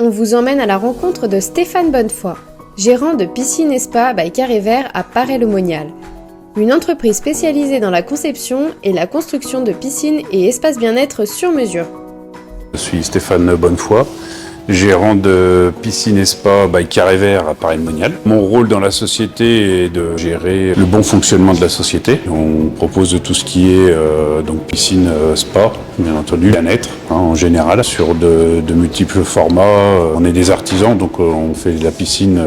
on vous emmène à la rencontre de Stéphane Bonnefoy, gérant de Piscine et Spa by Carré Vert à Paray-le-Monial. Une entreprise spécialisée dans la conception et la construction de piscines et espaces bien-être sur mesure. Je suis Stéphane Bonnefoy, gérant de Piscine et Spa by Carré Vert à Paray-le-Monial. Mon rôle dans la société est de gérer le bon fonctionnement de la société. On propose tout ce qui est donc piscine, spa, bien entendu, bien-être en général, sur de multiples formats. On est des artisans, donc on fait de la piscine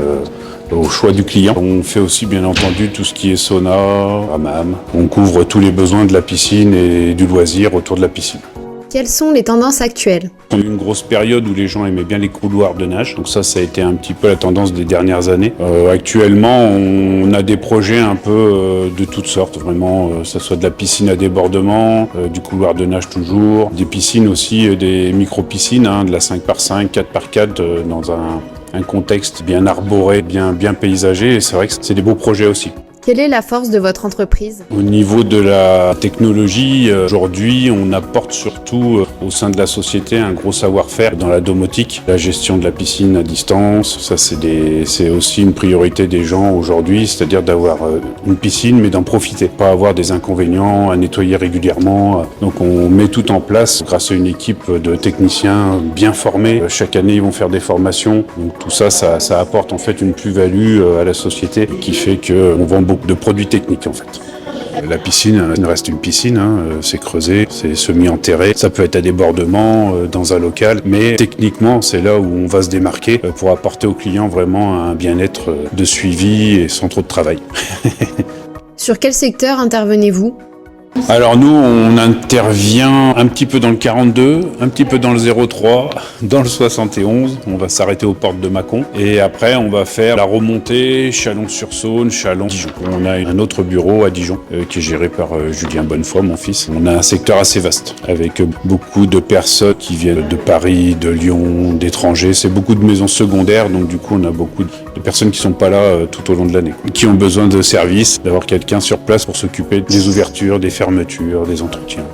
au choix du client. On fait aussi bien entendu tout ce qui est sauna, hammam. On couvre tous les besoins de la piscine et du loisir autour de la piscine. Quelles sont les tendances actuelles ? On a eu une grosse période où les gens aimaient bien les couloirs de nage, donc ça a été un petit peu la tendance des dernières années. Actuellement, on a des projets un peu de toutes sortes, vraiment, ça soit de la piscine à débordement, du couloir de nage toujours, des piscines aussi, des micro-piscines, de la 5x5, 4x4, dans un contexte bien arboré, bien paysagé, et c'est vrai que c'est des beaux projets aussi. Quelle est la force de votre entreprise ? Au niveau de la technologie, aujourd'hui, on apporte surtout au sein de la société un gros savoir-faire dans la domotique, la gestion de la piscine à distance. Ça, c'est aussi une priorité des gens aujourd'hui, c'est-à-dire d'avoir une piscine, mais d'en profiter, pas avoir des inconvénients à nettoyer régulièrement. Donc, on met tout en place grâce à une équipe de techniciens bien formés. Chaque année, ils vont faire des formations. Donc, tout ça, ça apporte en fait une plus-value à la société qui fait qu'on vend beaucoup de produits techniques en fait. La piscine reste une piscine, c'est creusé, c'est semi-enterré, ça peut être à débordement dans un local, mais techniquement c'est là où on va se démarquer pour apporter aux clients vraiment un bien-être de suivi et sans trop de travail. Sur quel secteur intervenez-vous ? Alors nous, on intervient un petit peu dans le 42, un petit peu dans le 03, dans le 71. On va s'arrêter aux portes de Mâcon. Et après, on va faire la remontée, Chalon-sur-Saône, Chalon-Dijon. On a un autre bureau à Dijon qui est géré par Julien Bonnefoy, mon fils. On a un secteur assez vaste avec beaucoup de personnes qui viennent de Paris, de Lyon, d'étrangers. C'est beaucoup de maisons secondaires, donc du coup, on a beaucoup de personnes qui sont pas là tout au long de l'année, qui ont besoin de services, d'avoir quelqu'un sur place pour s'occuper des ouvertures, des fermetures, des entretiens.